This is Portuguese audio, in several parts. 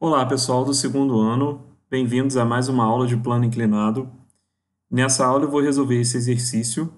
Olá, pessoal do segundo ano, bem-vindos a mais uma aula de plano inclinado. Nessa aula eu vou resolver esse exercício.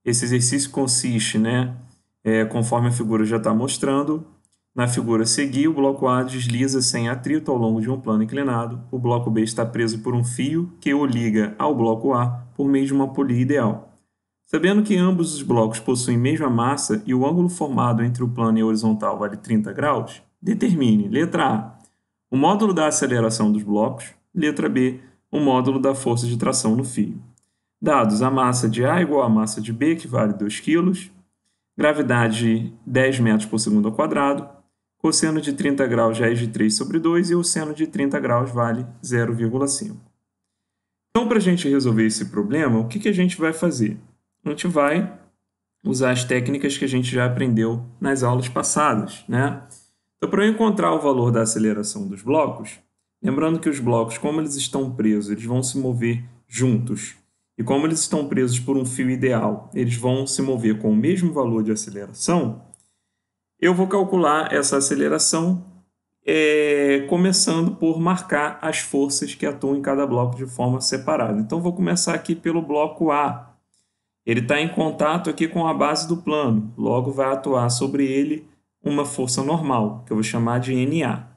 Esse exercício consiste, conforme a figura já está mostrando, na figura a seguir, o bloco A desliza sem atrito ao longo de um plano inclinado. O bloco B está preso por um fio que o liga ao bloco A por meio de uma polia ideal. Sabendo que ambos os blocos possuem mesma massa e o ângulo formado entre o plano e a horizontal vale 30 graus, determine, letra A, o módulo da aceleração dos blocos, letra B, o módulo da força de tração no fio. Dados: a massa de A igual à massa de B, que vale 2 kg, gravidade 10 metros por segundo ao quadrado, cosseno de 30 graus raiz de 3 sobre 2 e o seno de 30 graus vale 0,5. Então, para a gente resolver esse problema, o que a gente vai fazer? A gente vai usar as técnicas que a gente já aprendeu nas aulas passadas, né? Então, para eu encontrar o valor da aceleração dos blocos, lembrando que os blocos, como eles estão presos, eles vão se mover juntos. E como eles estão presos por um fio ideal, eles vão se mover com o mesmo valor de aceleração, eu vou calcular essa aceleração começando por marcar as forças que atuam em cada bloco de forma separada. Então, vou começar aqui pelo bloco A. Ele está em contato aqui com a base do plano, logo vai atuar sobre ele uma força normal, que eu vou chamar de NA.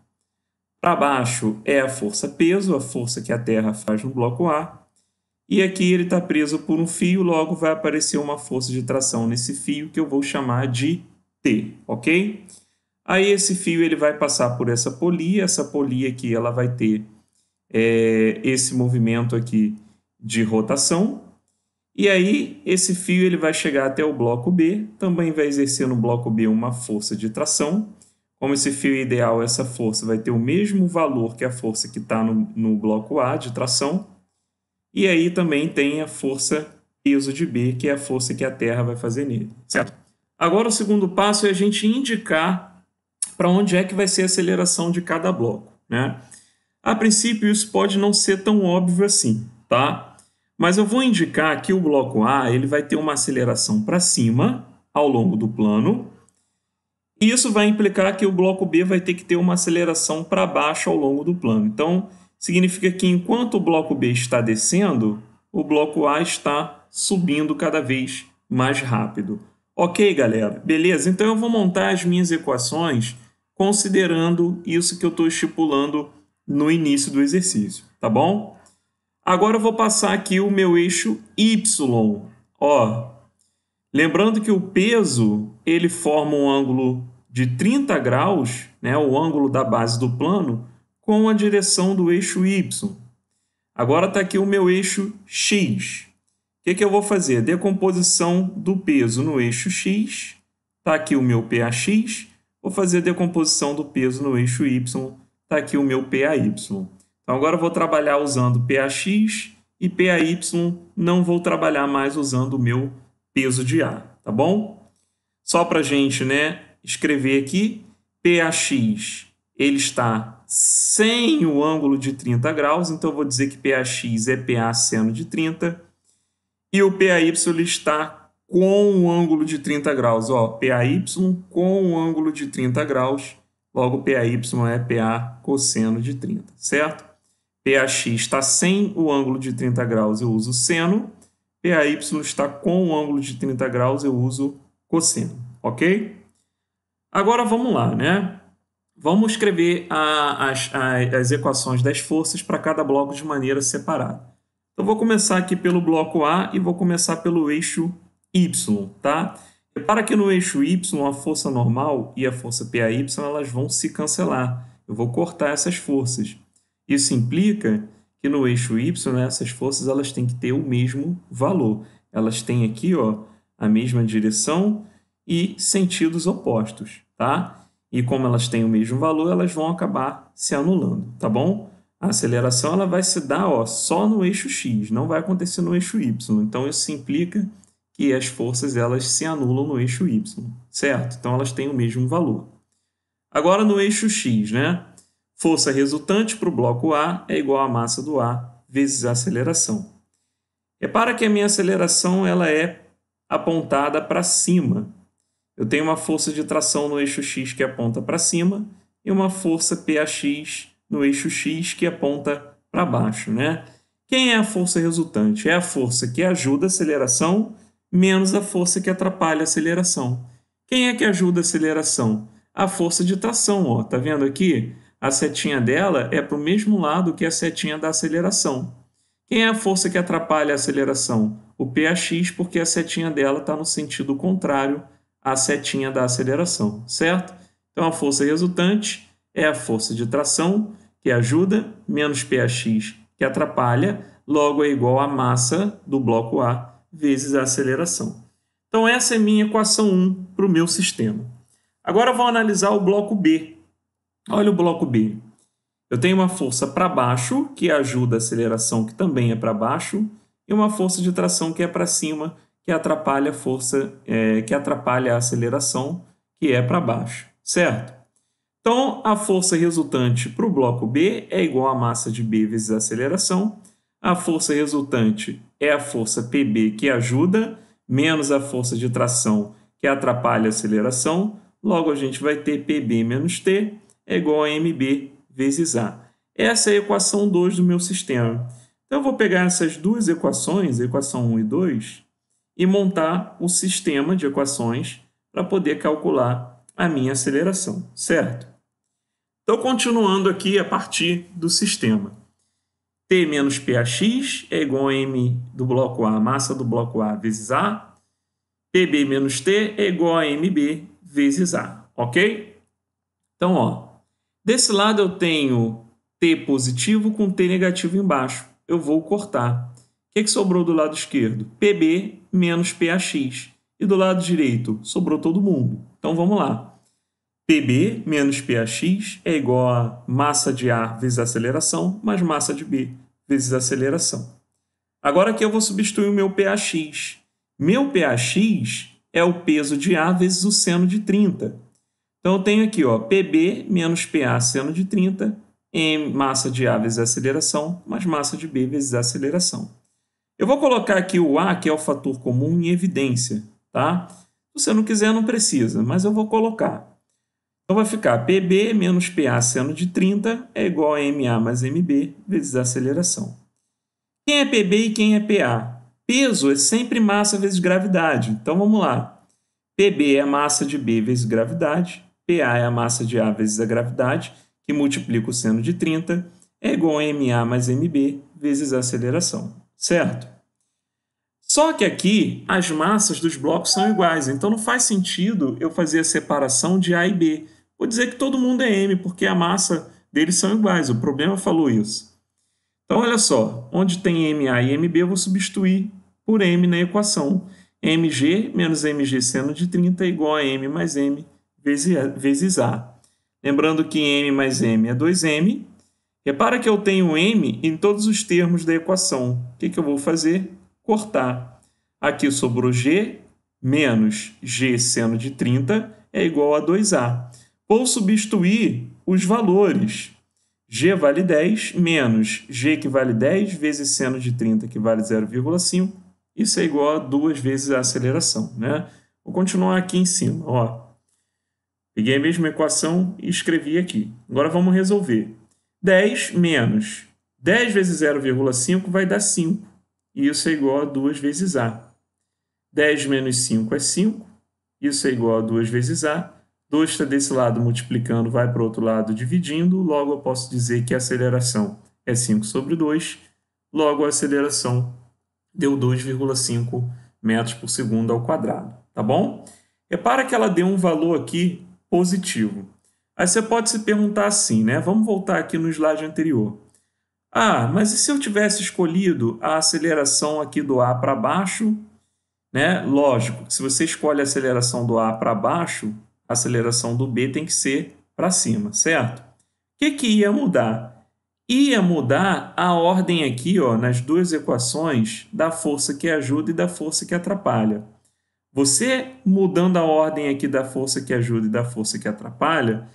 Para baixo é a força peso, a força que a Terra faz no bloco A. E aqui ele está preso por um fio, logo vai aparecer uma força de tração nesse fio que eu vou chamar de T, ok? Aí esse fio ele vai passar por essa polia aqui ela vai ter esse movimento aqui de rotação. E aí esse fio ele vai chegar até o bloco B, também vai exercer no bloco B uma força de tração. Como esse fio é ideal, essa força vai ter o mesmo valor que a força que está no bloco A de tração. E aí também tem a força peso de B, que é a força que a Terra vai fazer nele, certo? Agora o segundo passo é a gente indicar para onde é que vai ser a aceleração de cada bloco, né? A princípio isso pode não ser tão óbvio assim, tá? Mas eu vou indicar que o bloco A ele vai ter uma aceleração para cima ao longo do plano, e isso vai implicar que o bloco B vai ter que ter uma aceleração para baixo ao longo do plano. Então, significa que enquanto o bloco B está descendo, o bloco A está subindo cada vez mais rápido. Ok, galera? Beleza? Então eu vou montar as minhas equações considerando isso que eu estou estipulando no início do exercício, tá bom? Agora eu vou passar aqui o meu eixo Y. Ó, lembrando que o peso ele forma um ângulo de 30 graus, né, o ângulo da base do plano, com a direção do eixo Y. Agora está aqui o meu eixo X. O que eu vou fazer? Decomposição do peso no eixo X. Está aqui o meu PAX. Vou fazer decomposição do peso no eixo Y. Está aqui o meu PAY. Então, agora eu vou trabalhar usando PAX e PAY. Não vou trabalhar mais usando o meu peso de A, tá bom? Só para a gente escrever aqui, PAX ele está sem o ângulo de 30 graus, então eu vou dizer que PAX é PA seno de 30, e o PAY está com o ângulo de 30 graus. Ó, PAY com o ângulo de 30 graus, logo PAY é PA cosseno de 30, certo? PAX está sem o ângulo de 30 graus, eu uso seno. PAY está com o ângulo de 30 graus, eu uso cosseno, ok? Agora vamos lá, né? Vamos escrever as equações das forças para cada bloco de maneira separada. Então, vou começar aqui pelo bloco A e vou começar pelo eixo Y, tá? Repara que no eixo Y, a força normal e a força PAY, elas vão se cancelar. Eu vou cortar essas forças. Isso implica que no eixo Y, né, essas forças elas têm que ter o mesmo valor. Elas têm aqui, ó, a mesma direção e sentidos opostos, tá? E como elas têm o mesmo valor, elas vão acabar se anulando, tá bom? A aceleração ela vai se dar, ó, só no eixo X, não vai acontecer no eixo Y. Então, isso implica que as forças elas se anulam no eixo Y, certo? Então, elas têm o mesmo valor. Agora, no eixo X, né? Força resultante para o bloco A é igual à massa do A vezes a aceleração. Repara que a minha aceleração ela é apontada para cima. Eu tenho uma força de tração no eixo X que aponta para cima e uma força PAX no eixo X que aponta para baixo, né? Quem é a força resultante? É a força que ajuda a aceleração menos a força que atrapalha a aceleração. Quem é que ajuda a aceleração? A força de tração, ó. Tá vendo aqui? A setinha dela é para o mesmo lado que a setinha da aceleração. Quem é a força que atrapalha a aceleração? O PAx, porque a setinha dela está no sentido contrário à setinha da aceleração, certo? Então, a força resultante é a força de tração, que ajuda, menos PAx, que atrapalha, logo é igual à massa do bloco A vezes a aceleração. Então, essa é minha equação 1 para o meu sistema. Agora, vamos analisar o bloco B. Olha o bloco B. Eu tenho uma força para baixo, que ajuda a aceleração, que também é para baixo, e uma força de tração que é para cima, que atrapalha a força, que atrapalha a aceleração, que é para baixo, certo? Então, a força resultante para o bloco B é igual à massa de B vezes a aceleração. A força resultante é a força PB, que ajuda, menos a força de tração, que atrapalha a aceleração. Logo, a gente vai ter PB menos T é igual a MB vezes A. Essa é a equação 2 do meu sistema. Então, eu vou pegar essas duas equações, a equação 1 e 2, e montar o sistema de equações para poder calcular a minha aceleração, certo? Então, continuando aqui a partir do sistema. T menos PAx é igual a M do bloco A, massa do bloco A, vezes A. PB menos T é igual a MB vezes A, ok? Então, ó, desse lado eu tenho T positivo com T negativo embaixo. Eu vou cortar. O que sobrou do lado esquerdo? PB menos PAx. E do lado direito, sobrou todo mundo. Então, vamos lá. PB menos PAx é igual a massa de A vezes a aceleração, mais massa de B vezes a aceleração. Agora aqui eu vou substituir o meu PAx. Meu PAx é o peso de A vezes o seno de 30. Então, eu tenho aqui, ó, PB menos PA seno de 30, em massa de A vezes a aceleração, mais massa de B vezes a aceleração. Eu vou colocar aqui o A, que é o fator comum, em evidência, tá? Se você não quiser, não precisa, mas eu vou colocar. Então, vai ficar PB menos PA seno de 30 é igual a MA mais MB vezes a aceleração. Quem é PB e quem é PA? Peso é sempre massa vezes gravidade. Então, vamos lá. PB é a massa de B vezes gravidade. PA é a massa de A vezes a gravidade, que multiplica o seno de 30, é igual a MA mais MB vezes a aceleração, certo? Só que aqui as massas dos blocos são iguais, então não faz sentido eu fazer a separação de A e B. Vou dizer que todo mundo é M, porque a massa deles são iguais, o problema falou isso. Então, olha só, onde tem MA e MB, eu vou substituir por M na equação. MG menos MG seno de 30 é igual a M mais M vezes A. Lembrando que M mais M é 2M. Repara que eu tenho M em todos os termos da equação. O que eu vou fazer? Cortar. Aqui sobrou G menos G seno de 30 é igual a 2A. Vou substituir os valores. G vale 10 menos G que vale 10 vezes seno de 30 que vale 0,5. Isso é igual a 2 vezes a aceleração, né? Vou continuar aqui em cima, ó. Peguei a mesma equação e escrevi aqui. Agora vamos resolver. 10 menos 10 vezes 0,5 vai dar 5. E isso é igual a 2 vezes A. 10 menos 5 é 5. Isso é igual a 2 vezes A. 2 está desse lado multiplicando, vai para o outro lado dividindo. Logo, eu posso dizer que a aceleração é 5 sobre 2. Logo, a aceleração deu 2,5 metros por segundo ao quadrado. Tá bom? Repara que ela deu um valor aqui positivo. Aí você pode se perguntar assim, né? Vamos voltar aqui no slide anterior. Ah, mas e se eu tivesse escolhido a aceleração aqui do A para baixo, né? Lógico, se você escolhe a aceleração do A para baixo, a aceleração do B tem que ser para cima, certo? O que ia mudar? Ia mudar a ordem aqui, ó, nas duas equações da força que ajuda e da força que atrapalha. Você mudando a ordem aqui da força que ajuda e da força que atrapalha,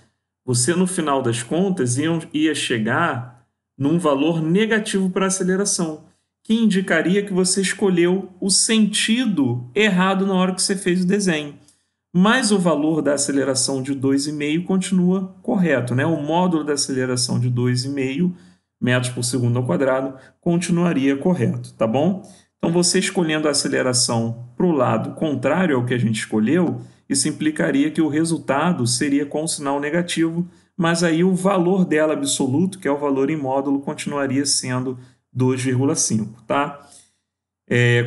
você no final das contas ia chegar num valor negativo para a aceleração, que indicaria que você escolheu o sentido errado na hora que você fez o desenho. mas o valor da aceleração de 2,5 continua correto, né? O módulo da aceleração de 2,5 metros por segundo ao quadrado continuaria correto, tá bom? Então, você escolhendo a aceleração para o lado contrário ao que a gente escolheu, isso implicaria que o resultado seria com sinal negativo, mas aí o valor dela absoluto, que é o valor em módulo, continuaria sendo 2,5, tá?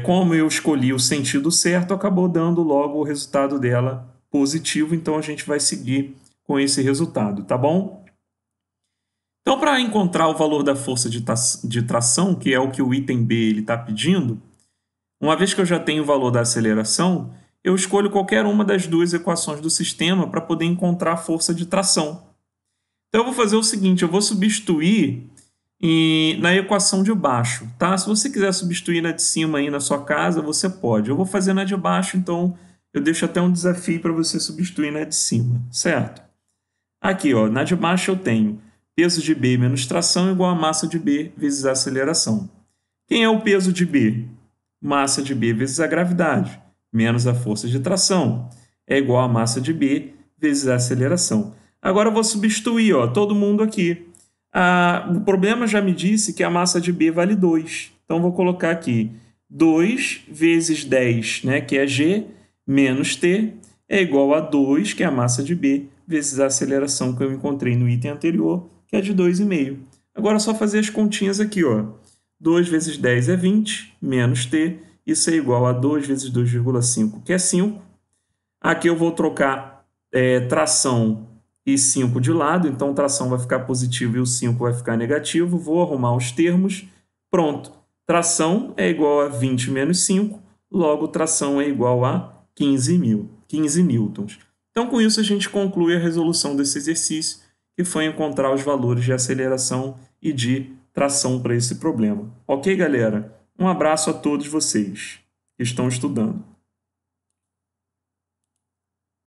Como eu escolhi o sentido certo, acabou dando logo o resultado dela positivo, então a gente vai seguir com esse resultado, tá bom? Então, para encontrar o valor da força de tração, que é o que o item B está pedindo, uma vez que eu já tenho o valor da aceleração, eu escolho qualquer uma das duas equações do sistema para poder encontrar a força de tração. Então, eu vou fazer o seguinte, eu vou substituir na equação de baixo, tá? Se você quiser substituir na de cima aí na sua casa, você pode. Eu vou fazer na de baixo, então eu deixo até um desafio para você substituir na de cima, certo? Aqui, ó, na de baixo eu tenho peso de B menos tração igual a massa de B vezes a aceleração. Quem é o peso de B? Massa de B vezes a gravidade, menos a força de tração, é igual a massa de B vezes a aceleração. Agora eu vou substituir, ó, todo mundo aqui. O problema já me disse que a massa de B vale 2. Então, vou colocar aqui 2 vezes 10, né, que é G, menos T, é igual a 2, que é a massa de B, vezes a aceleração que eu encontrei no item anterior, que é de 2,5. Agora é só fazer as continhas aqui, ó. 2 vezes 10 é 20, menos T, isso é igual a 2 vezes 2,5, que é 5. Aqui eu vou trocar tração e 5 de lado, então tração vai ficar positivo e o 5 vai ficar negativo. Vou arrumar os termos. Pronto. Tração é igual a 20 menos 5, logo tração é igual a 15 newtons. Então, com isso, a gente conclui a resolução desse exercício, que foi encontrar os valores de aceleração e de tração para esse problema. Ok, galera? Um abraço a todos vocês que estão estudando.